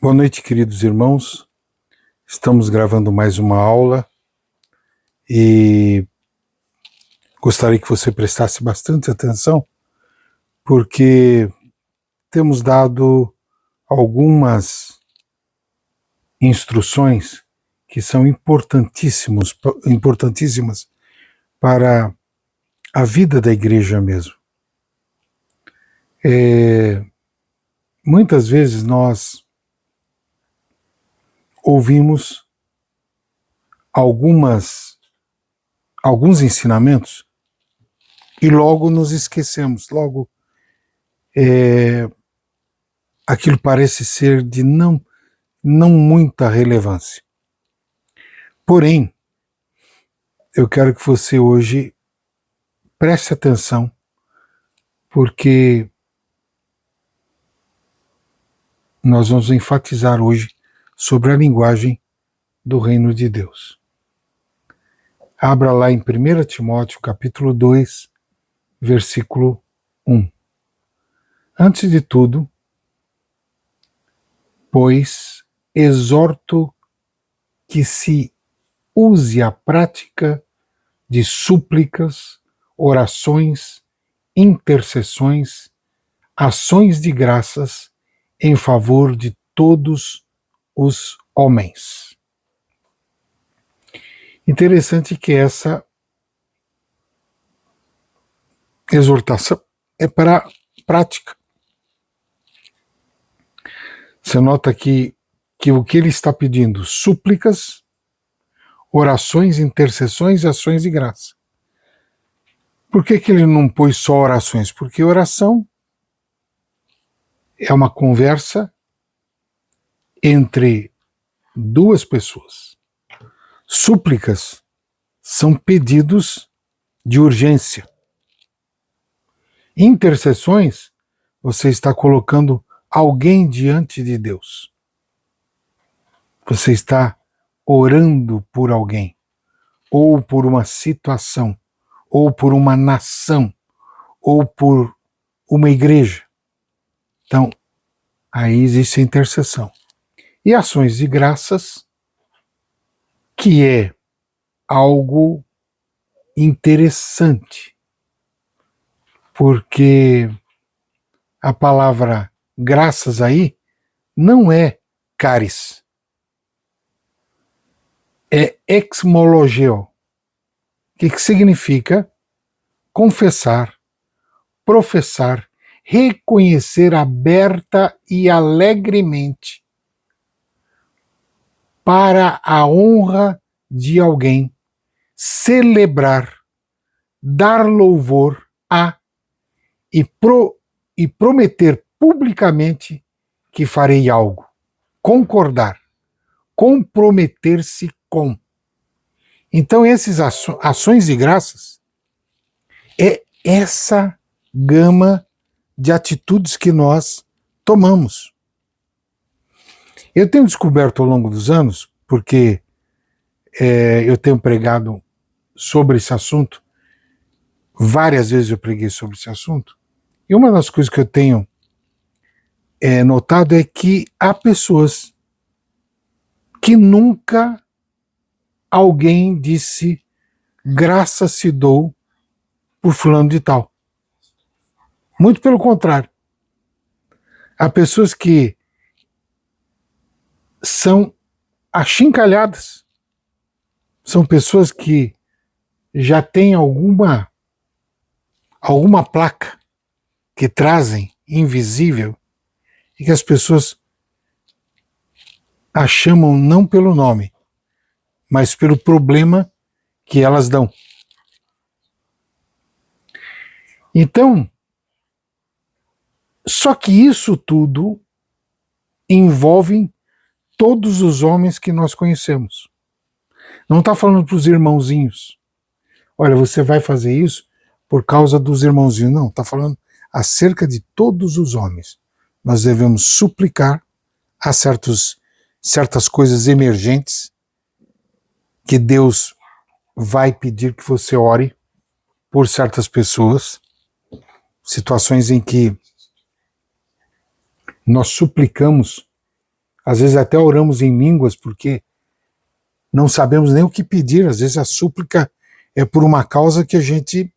Boa noite, queridos irmãos. Estamos gravando mais uma aula e gostaria que você prestasse bastante atenção, porque temos dado algumas instruções que são importantíssimas para a vida da igreja mesmo. Muitas vezes nós ouvimos alguns ensinamentos e logo nos esquecemos, logo aquilo parece ser de não muita relevância. Porém, eu quero que você hoje preste atenção, porque nós vamos enfatizar hoje sobre a linguagem do reino de Deus. Abra lá em 1 Timóteo, capítulo 2, versículo 1. Antes de tudo, pois exorto que se use a prática de súplicas, orações, intercessões, ações de graças em favor de todos os homens. Interessante que essa exortação é para a prática. Você nota que o que ele está pedindo? Súplicas, orações, intercessões e ações de graça. Por que ele não pôs só orações? Porque oração é uma conversa entre duas pessoas. Súplicas são pedidos de urgência. Intercessões, você está colocando alguém diante de Deus. Você está orando por alguém, ou por uma situação, ou por uma nação, ou por uma igreja. Então, aí existe a intercessão. E ações de graças, que é algo interessante, porque a palavra graças aí não é caris, é exmologeo, que significa confessar, professar, reconhecer aberta e alegremente para a honra de alguém, celebrar, dar louvor a e prometer publicamente que farei algo, concordar, comprometer-se com. Então, essas ações de graças é essa gama de atitudes que nós tomamos. Eu tenho descoberto ao longo dos anos, porque eu tenho pregado sobre esse assunto, várias vezes eu preguei sobre esse assunto, e uma das coisas que eu tenho notado é que há pessoas que nunca alguém disse graças se dou por fulano de tal. Muito pelo contrário. Há pessoas que são achincalhadas. São pessoas que já têm alguma placa que trazem invisível e que as pessoas a chamam não pelo nome, mas pelo problema que elas dão. Então, só que isso tudo envolve todos os homens que nós conhecemos. Não está falando para os irmãozinhos. Olha, você vai fazer isso por causa dos irmãozinhos. Não, está falando acerca de todos os homens. Nós devemos suplicar a certas coisas emergentes que Deus vai pedir que você ore por certas pessoas, situações em que nós suplicamos Às vezes até oramos em línguas porque não sabemos nem o que pedir. Às vezes a súplica é por uma causa que a gente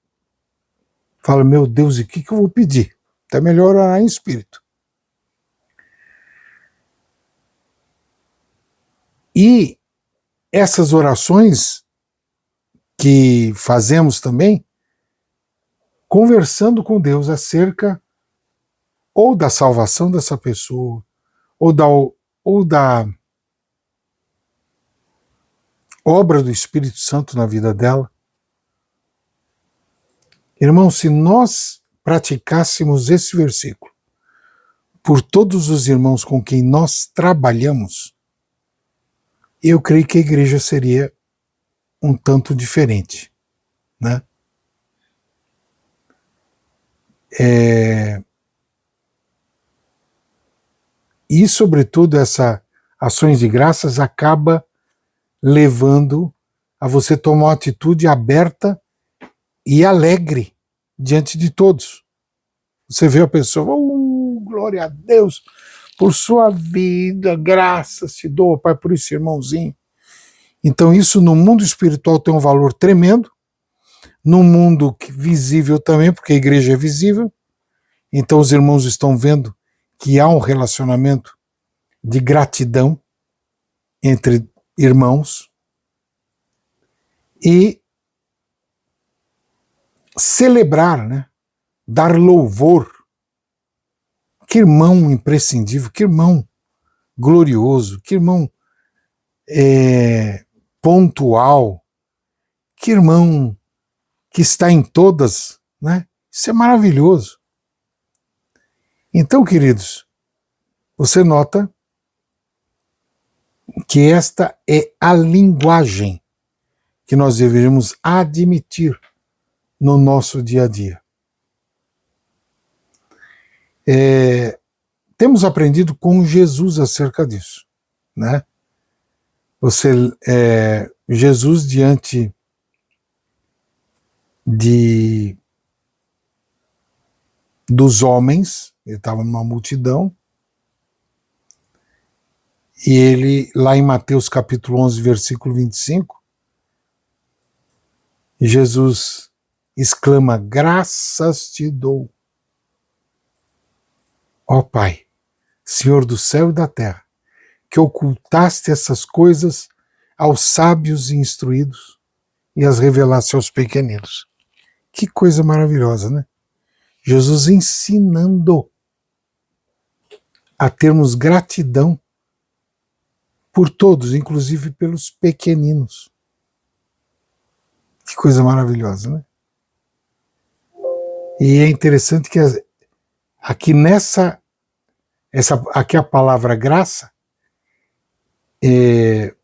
fala, meu Deus, e o que eu vou pedir? Então é melhor orar em espírito. E essas orações que fazemos também, conversando com Deus acerca ou da salvação dessa pessoa, ou da obra do Espírito Santo na vida dela. Irmão, se nós praticássemos esse versículo por todos os irmãos com quem nós trabalhamos, eu creio que a igreja seria um tanto diferente, né? E, sobretudo, essas ações de graças acaba levando a você tomar uma atitude aberta e alegre diante de todos. Você vê a pessoa, glória a Deus, por sua vida, graças te dou, Pai, por esse irmãozinho. Então isso no mundo espiritual tem um valor tremendo, no mundo visível também, porque a igreja é visível, então os irmãos estão vendo que há um relacionamento de gratidão entre irmãos e celebrar, né? Dar louvor. Que irmão imprescindível, que irmão glorioso, que irmão pontual, que irmão que está em todas, né? Isso é maravilhoso. Então, queridos, você nota que esta é a linguagem que nós deveríamos admitir no nosso dia a dia. Temos aprendido com Jesus acerca disso, né? Jesus diante dos homens, ele estava numa multidão, e ele, lá em Mateus capítulo 11, versículo 25, Jesus exclama, graças te dou, ó Pai, Senhor do céu e da terra, que ocultaste essas coisas aos sábios e instruídos e as revelaste aos pequeninos. Que coisa maravilhosa, né? Jesus ensinando a termos gratidão por todos, inclusive pelos pequeninos. Que coisa maravilhosa, né? E é interessante que aqui aqui a palavra graça é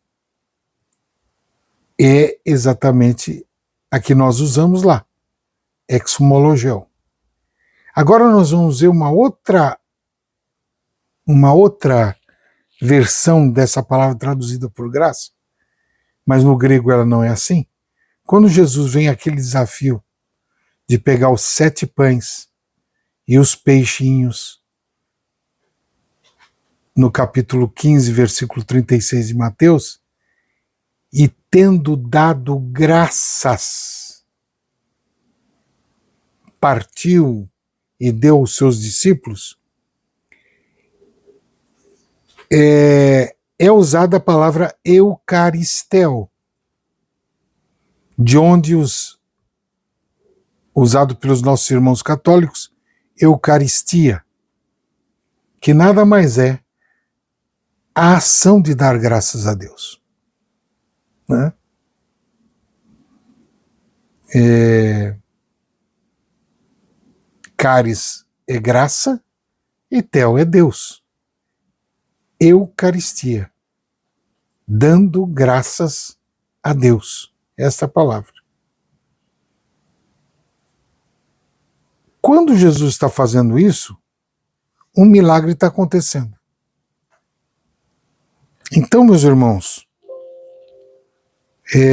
exatamente a que nós usamos lá, exmologeu. Agora nós vamos ver uma outra versão dessa palavra traduzida por graça, mas no grego ela não é assim. Quando Jesus vem aquele desafio de pegar os 7 pães e os peixinhos, no capítulo 15, versículo 36 de Mateus, e tendo dado graças, partiu e deu aos seus discípulos, é usada a palavra eucaristel, de onde usado pelos nossos irmãos católicos, Eucaristia, que nada mais é a ação de dar graças a Deus. Né? Caris é graça e tel é Deus. Eucaristia, dando graças a Deus. Esta palavra. Quando Jesus está fazendo isso, um milagre está acontecendo. Então, meus irmãos,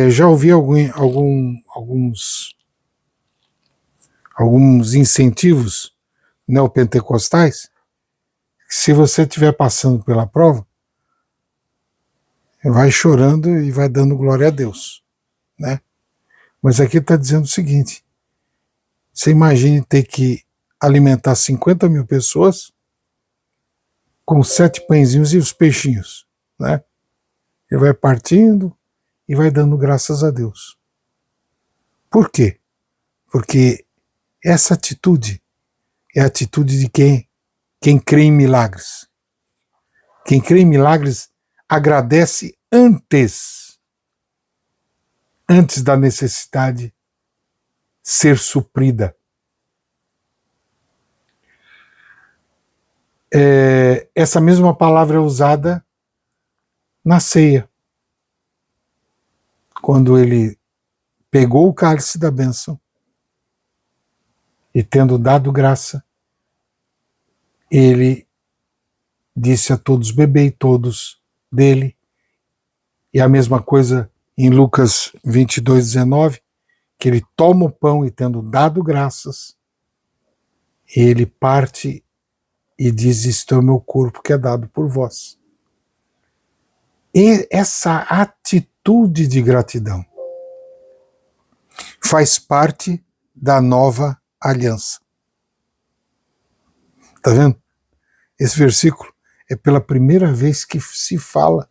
já ouvi alguns incentivos neopentecostais. Se você estiver passando pela prova, vai chorando e vai dando glória a Deus, né? Mas aqui está dizendo o seguinte: você imagine ter que alimentar 50 mil pessoas com 7 pãezinhos e os peixinhos, né? Ele vai partindo e vai dando graças a Deus. Por quê? Porque essa atitude é a atitude de quem crê em milagres. Quem crê em milagres agradece antes da necessidade ser suprida. Essa mesma palavra é usada na ceia, quando ele pegou o cálice da bênção e, tendo dado graça, ele disse a todos: bebei todos dele. E a mesma coisa em Lucas 22:19, que ele toma o pão e, tendo dado graças, ele parte e diz: isto é o meu corpo que é dado por vós. E essa atitude de gratidão faz parte da nova aliança. Está vendo? Esse versículo é pela primeira vez que se fala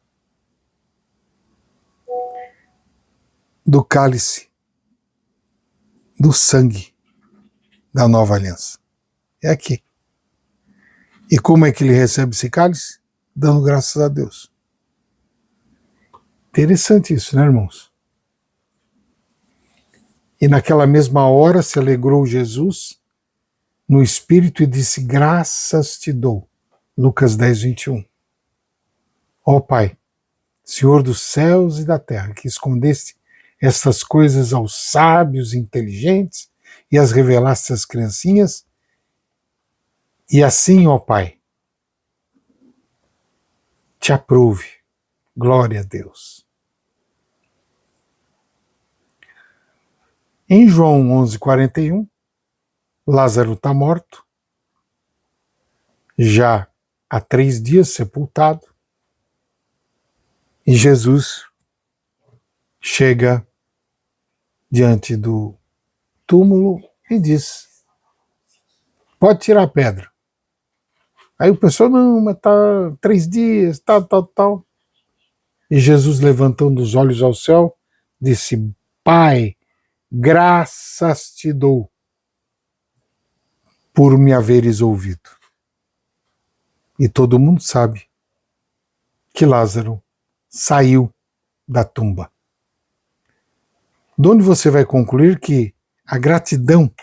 do cálice, do sangue da nova aliança. É aqui. E como é que ele recebe esse cálice? Dando graças a Deus. Interessante isso, né, irmãos? E naquela mesma hora se alegrou Jesus no Espírito e disse: graças te dou. Lucas 10:21. Ó Pai, Senhor dos céus e da terra, que escondeste estas coisas aos sábios e inteligentes e as revelaste às criancinhas, e assim, ó Pai, te aprouve. Glória a Deus. Em João 11:41, Lázaro está morto, já há 3 dias sepultado, e Jesus chega diante do túmulo e diz: pode tirar a pedra. Aí o pessoal: não, mas está 3 dias, tal. E Jesus, levantando os olhos ao céu, disse: Pai, graças te dou por me haveres ouvido. E todo mundo sabe que Lázaro saiu da tumba. De onde você vai concluir que a gratidão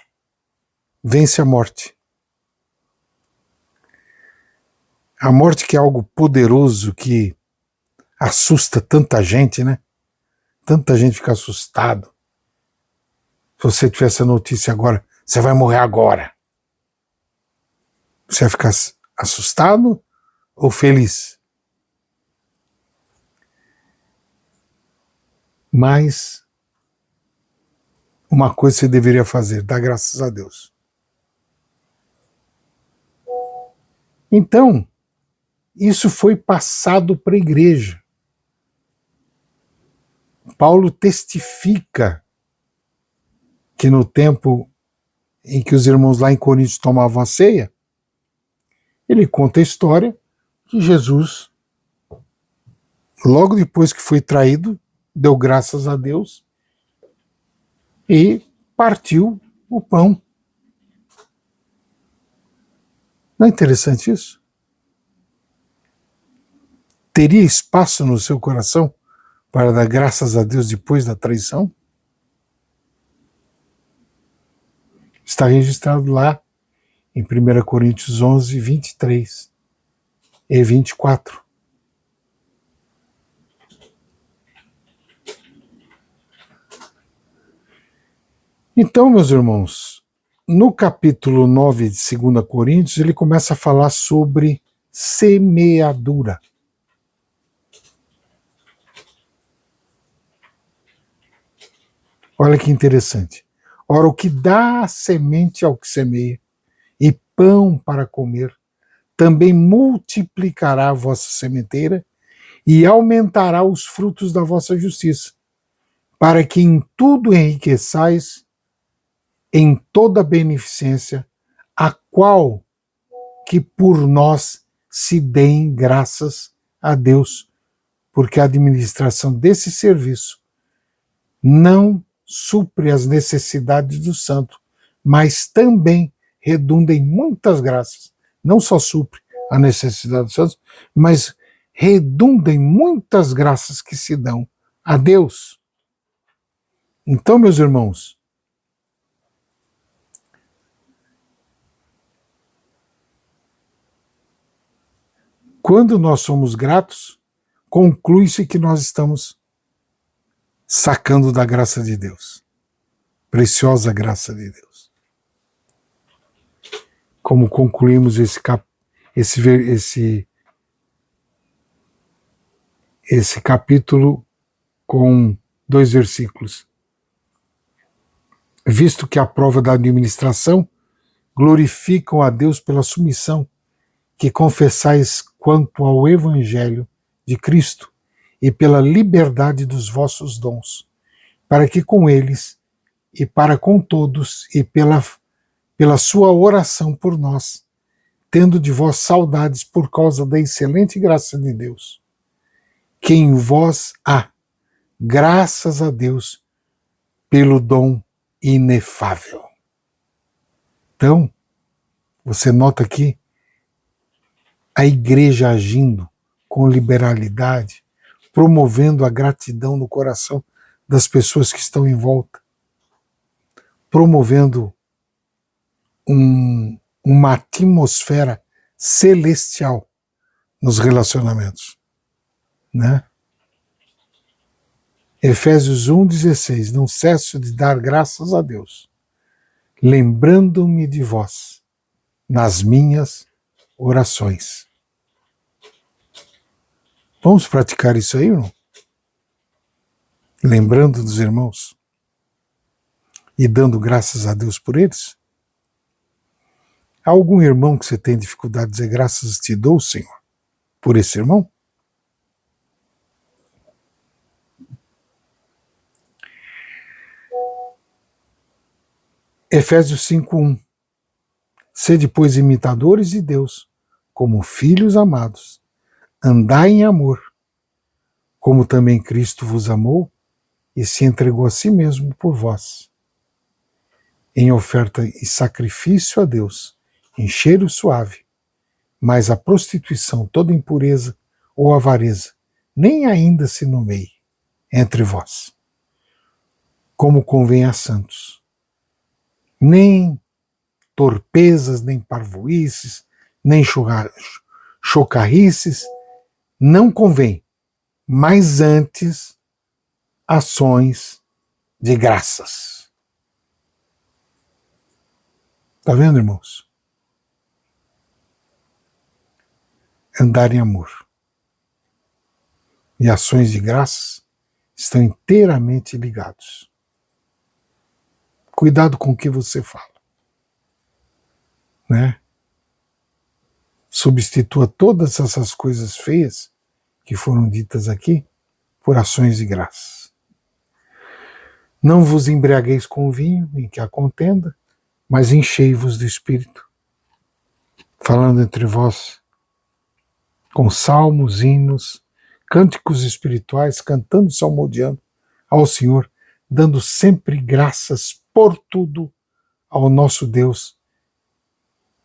vence a morte. A morte, que é algo poderoso, que assusta tanta gente, né? Tanta gente fica assustado. Se você tiver essa notícia agora, você vai morrer agora. Você vai ficar assustado ou feliz? Mas uma coisa você deveria fazer: dar graças a Deus. Então, isso foi passado para a igreja. Paulo testifica que no tempo em que os irmãos lá em Corinto tomavam a ceia, ele conta a história que Jesus, logo depois que foi traído, deu graças a Deus e partiu o pão. Não é interessante isso? Teria espaço no seu coração para dar graças a Deus depois da traição? Está registrado lá em 1 Coríntios 11, 23 e 24. Então, meus irmãos, no capítulo 9 de 2 Coríntios, ele começa a falar sobre semeadura. Olha que interessante. Ora, o que dá semente ao que semeia, e pão para comer, também multiplicará a vossa sementeira, e aumentará os frutos da vossa justiça, para que em tudo enriqueçais em toda beneficência, a qual que por nós se deem graças a Deus, porque a administração desse serviço não supre as necessidades do santo, mas também redunda em muitas graças. Não só supre a necessidade dos santos, mas redunda em muitas graças que se dão a Deus. Então, meus irmãos, quando nós somos gratos, conclui-se que nós estamos sacando da graça de Deus. Preciosa graça de Deus. Como concluímos esse capítulo com 2 versículos. Visto que a prova da administração glorificam a Deus pela submissão que confessais quanto ao Evangelho de Cristo e pela liberdade dos vossos dons, para que com eles e para com todos e pela sua oração por nós, tendo de vós saudades por causa da excelente graça de Deus, que em vós há, graças a Deus, pelo dom inefável. Então, você nota aqui a igreja agindo com liberalidade, promovendo a gratidão no coração das pessoas que estão em volta, promovendo uma atmosfera celestial nos relacionamentos, né? Efésios 1,16, não cesso de dar graças a Deus, lembrando-me de vós nas minhas orações. Vamos praticar isso aí, não? Lembrando dos irmãos e dando graças a Deus por eles? Há algum irmão que você tem dificuldade de dizer graças te dou, Senhor, por esse irmão? Efésios 5:1. Sede, pois, imitadores de Deus, como filhos amados, andai em amor, como também Cristo vos amou e se entregou a si mesmo por vós, em oferta e sacrifício a Deus, em cheiro suave, mas a prostituição, toda impureza ou avareza, nem ainda se nomeie entre vós, como convém a santos, nem torpezas, nem parvoíces, nem chocarrices, não convém, mas antes ações de graças. Está vendo, irmãos? Andar em amor e ações de graças estão inteiramente ligados. Cuidado com o que você fala, né? Substitua todas essas coisas feias que foram ditas aqui por ações de graças. Não vos embriagueis com vinho, em que há contenda, mas enchei-vos do Espírito, falando entre vós com salmos, hinos, cânticos espirituais, cantando e salmodiando ao Senhor, dando sempre graças por tudo ao nosso Deus,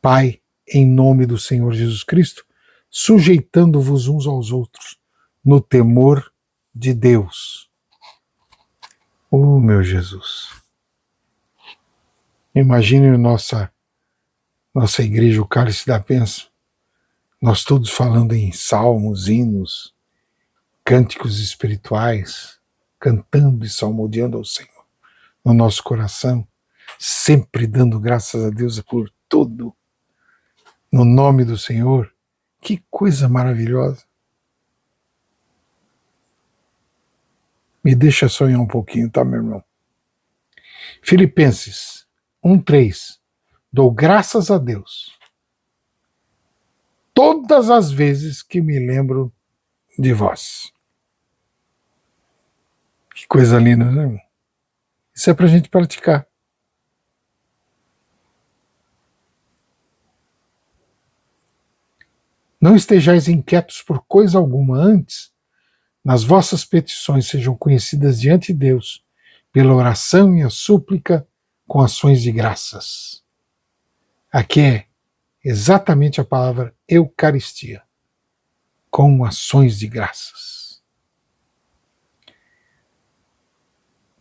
Pai, em nome do Senhor Jesus Cristo, sujeitando-vos uns aos outros no temor de Deus. Oh, meu Jesus! Imagine nossa igreja, o Cálice da Bênção, nós todos falando em salmos, hinos, cânticos espirituais, cantando e salmodiando ao Senhor no nosso coração, sempre dando graças a Deus por tudo, no nome do Senhor. Que coisa maravilhosa! Me deixa sonhar um pouquinho, tá, meu irmão? Filipenses 1:3. Dou graças a Deus todas as vezes que me lembro de vós. Que coisa linda, né, irmão? Isso é para a gente praticar. Não estejais inquietos por coisa alguma, antes, nas vossas petições sejam conhecidas diante de Deus, pela oração e a súplica com ações de graças. Aqui é exatamente a palavra Eucaristia, com ações de graças.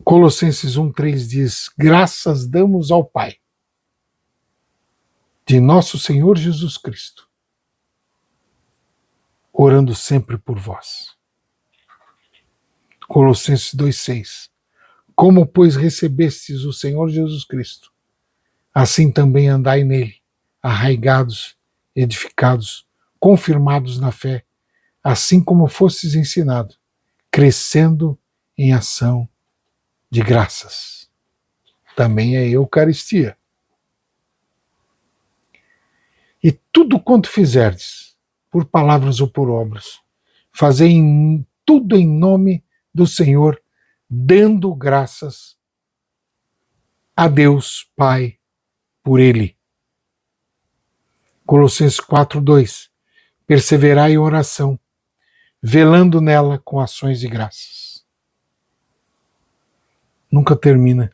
Colossenses 1,3 diz: graças damos ao Pai, de nosso Senhor Jesus Cristo, orando sempre por vós. Colossenses 2,6: como, pois, recebestes o Senhor Jesus Cristo, assim também andai nele, arraigados, edificados, confirmados na fé, assim como fostes ensinado, crescendo em ação de graças. Também é Eucaristia. E tudo quanto fizerdes, por palavras ou por obras, fazei tudo em nome do Senhor, dando graças a Deus Pai por Ele. Colossenses 4,2: perseverai em oração, velando nela com ações de graças. Nunca termina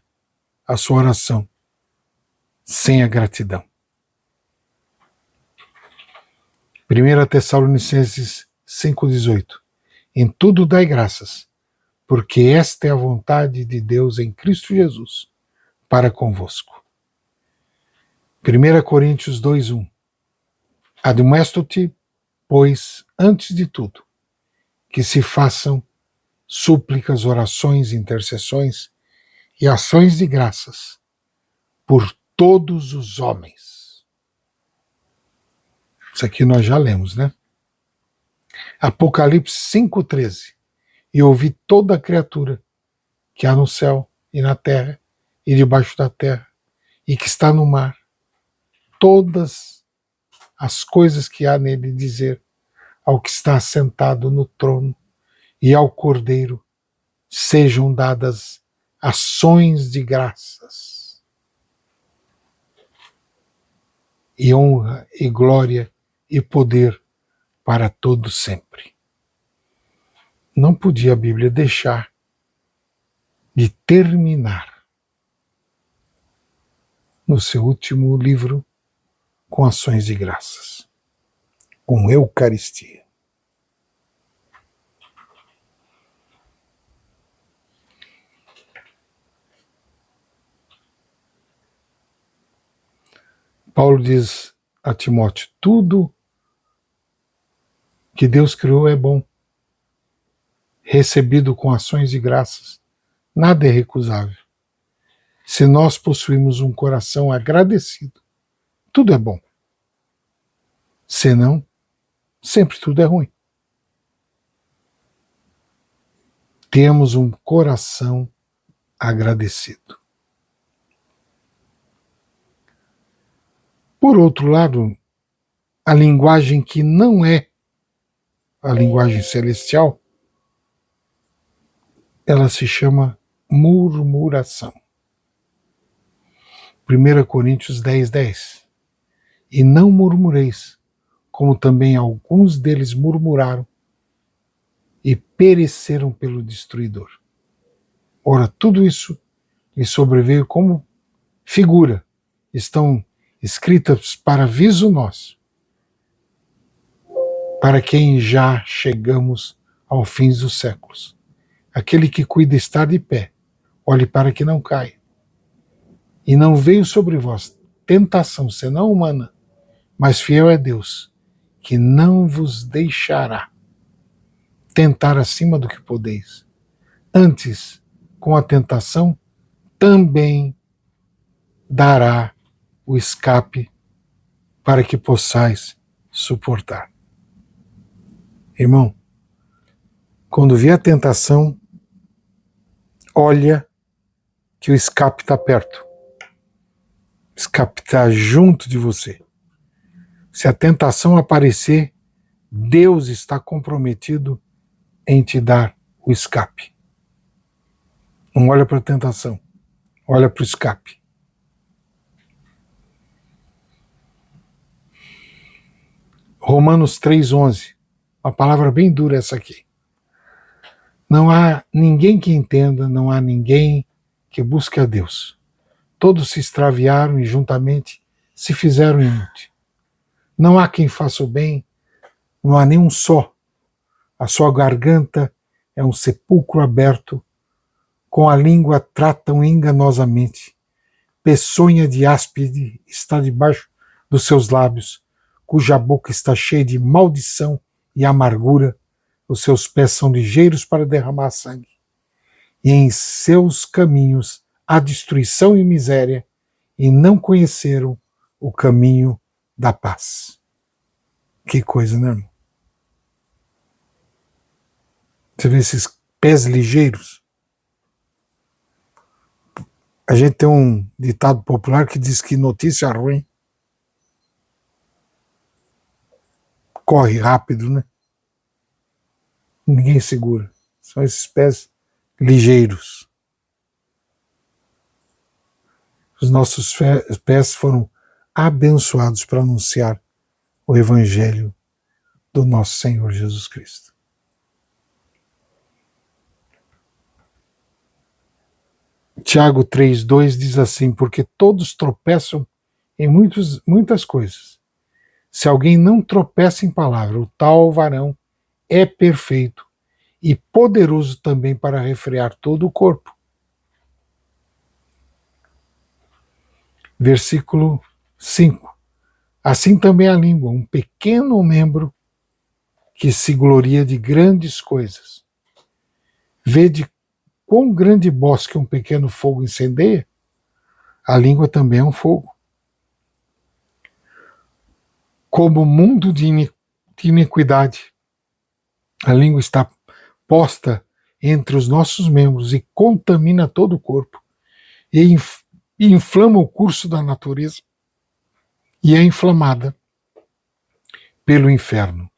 a sua oração sem a gratidão. 1 Tessalonicenses 5,18: em tudo dai graças, porque esta é a vontade de Deus em Cristo Jesus, para convosco. 1 Coríntios 2,1: admoesto-te, pois, antes de tudo, que se façam súplicas, orações, intercessões e ações de graças por todos os homens. Isso aqui nós já lemos, né? Apocalipse 5,13: e ouvi toda a criatura que há no céu e na terra e debaixo da terra e que está no mar, todas as coisas que há nele, dizer ao que está assentado no trono e ao Cordeiro, sejam dadas ações de graças e honra e glória e poder para todo sempre. Não podia a Bíblia deixar de terminar no seu último livro com ações de graças, com Eucaristia. Paulo diz a Timóteo: tudo que Deus criou é bom, recebido com ações de graças, nada é recusável. Se nós possuímos um coração agradecido, tudo é bom. Senão, sempre tudo é ruim. Temos um coração agradecido. Por outro lado, a linguagem que não é a linguagem celestial, ela se chama murmuração. 1 Coríntios 10:10: e não murmureis, como também alguns deles murmuraram e pereceram pelo destruidor. Ora, tudo isso lhe sobreveio como figura, estão escritas para aviso nosso, para quem já chegamos ao fim dos séculos. Aquele que cuida estar de pé, olhe para que não caia. E não veio sobre vós tentação senão humana, mas fiel é Deus, que não vos deixará tentar acima do que podeis. Antes, com a tentação, também dará o escape para que possais suportar. Irmão, quando vier a tentação, olha que o escape está perto. O escape está junto de você. Se a tentação aparecer, Deus está comprometido em te dar o escape. Não olha para a tentação, olha para o escape. Romanos 3,11, uma palavra bem dura essa aqui. Não há ninguém que entenda, não há ninguém que busque a Deus. Todos se extraviaram e juntamente se fizeram inúteis. Não há quem faça o bem, não há nenhum só. A sua garganta é um sepulcro aberto, com a língua tratam enganosamente. Peçonha de áspide está debaixo dos seus lábios, cuja boca está cheia de maldição e amargura. Os seus pés são ligeiros para derramar sangue. E em seus caminhos há destruição e miséria, e não conheceram o caminho da paz. Que coisa, né, irmão? Você vê esses pés ligeiros? A gente tem um ditado popular que diz que notícia ruim corre rápido, né? Ninguém segura. São esses pés ligeiros. Os nossos pés foram abençoados para anunciar o Evangelho do nosso Senhor Jesus Cristo. Tiago 3,2 diz assim: porque todos tropeçam em muitas coisas. Se alguém não tropeça em palavra, o tal varão é perfeito e poderoso também para refrear todo o corpo. Versículo 5. Assim também a língua, um pequeno membro que se gloria de grandes coisas. Vede quão grande bosque um pequeno fogo incendeia? A língua também é um fogo. Como mundo de iniquidade, a língua está posta entre os nossos membros e contamina todo o corpo, e inflama o curso da natureza, e é inflamada pelo inferno.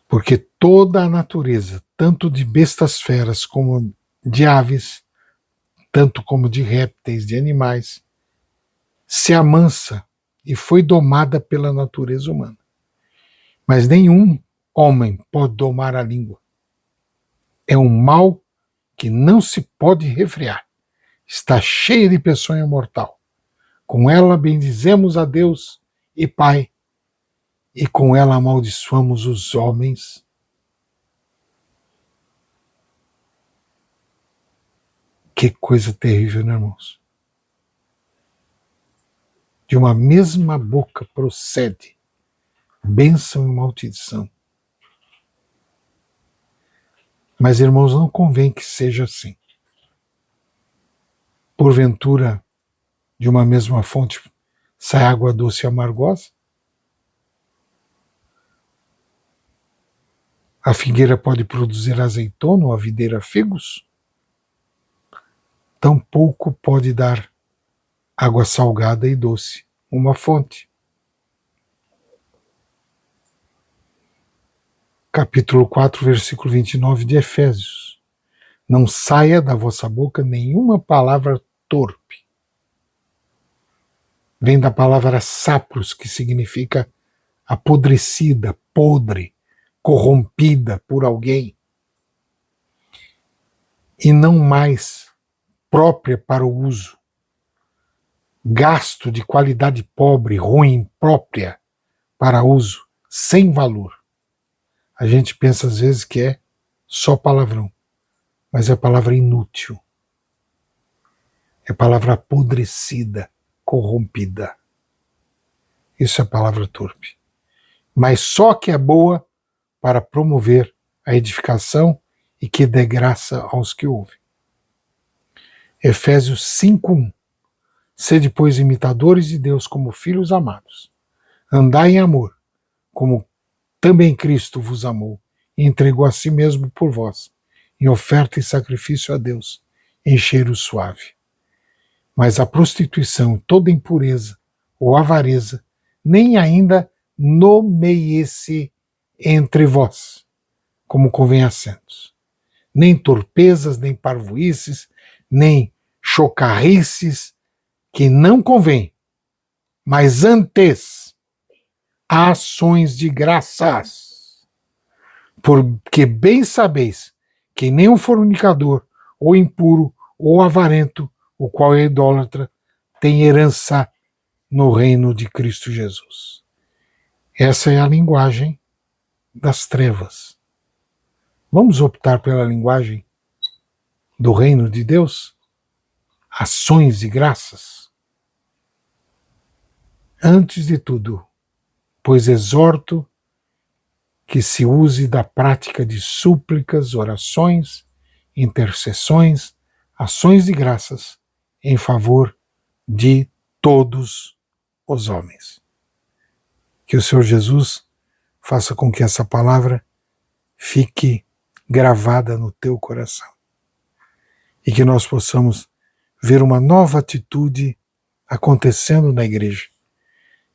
Porque toda a natureza, tanto de bestas feras como de aves, tanto como de répteis, de animais, se amansa e foi domada pela natureza humana. Mas nenhum homem pode domar a língua. É um mal que não se pode refrear. Está cheia de peçonha mortal. Com ela bendizemos a Deus e Pai, e com ela amaldiçoamos os homens. Que coisa terrível, né, irmãos? De uma mesma boca procede bênção e maldição. Mas, irmãos, não convém que seja assim. Porventura, de uma mesma fonte sai água doce e amargosa? A figueira pode produzir azeitona ou a videira figos? Tampouco pode dar água salgada e doce uma fonte. Capítulo 4, versículo 29 de Efésios. Não saia da vossa boca nenhuma palavra torpe. Vem da palavra sapros, que significa apodrecida, podre, corrompida por alguém. E não mais própria para o uso. Gasto de qualidade pobre, ruim, própria para uso, sem valor. A gente pensa às vezes que é só palavrão, mas é palavra inútil. É palavra apodrecida, corrompida. Isso é palavra torpe. Mas só que é boa para promover a edificação e que dê graça aos que ouvem. Efésios 5:1. Sede, pois, imitadores de Deus como filhos amados. Andai em amor, como também Cristo vos amou e entregou a si mesmo por vós, em oferta e sacrifício a Deus, em cheiro suave. Mas a prostituição, toda impureza ou avareza, nem ainda nomeie-se entre vós, como convém a santos. Nem torpezas, nem parvoíces, nem chocarrices, que não convém, mas antes, ações de graças. Porque bem sabeis que nem o fornicador, ou impuro, ou avarento, o qual é idólatra, tem herança no reino de Cristo Jesus. Essa é a linguagem das trevas. Vamos optar pela linguagem do reino de Deus? Ações de graças? Antes de tudo, pois exorto que se use da prática de súplicas, orações, intercessões, ações de graças em favor de todos os homens. Que o Senhor Jesus faça com que essa palavra fique gravada no teu coração e que nós possamos ver uma nova atitude acontecendo na igreja,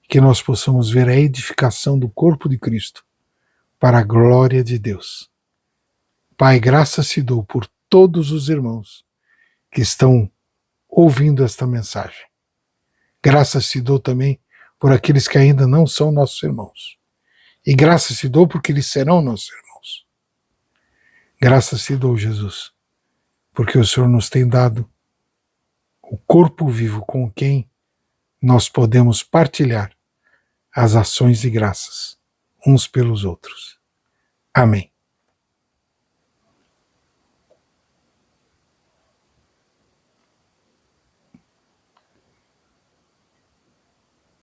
que nós possamos ver a edificação do corpo de Cristo para a glória de Deus. Pai, graças te dou por todos os irmãos que estão ouvindo esta mensagem. Graças te dou também por aqueles que ainda não são nossos irmãos. E graças te dou porque eles serão nossos irmãos. Graças te dou, Jesus, porque o Senhor nos tem dado o corpo vivo com quem nós podemos partilhar as ações de graças uns pelos outros. Amém.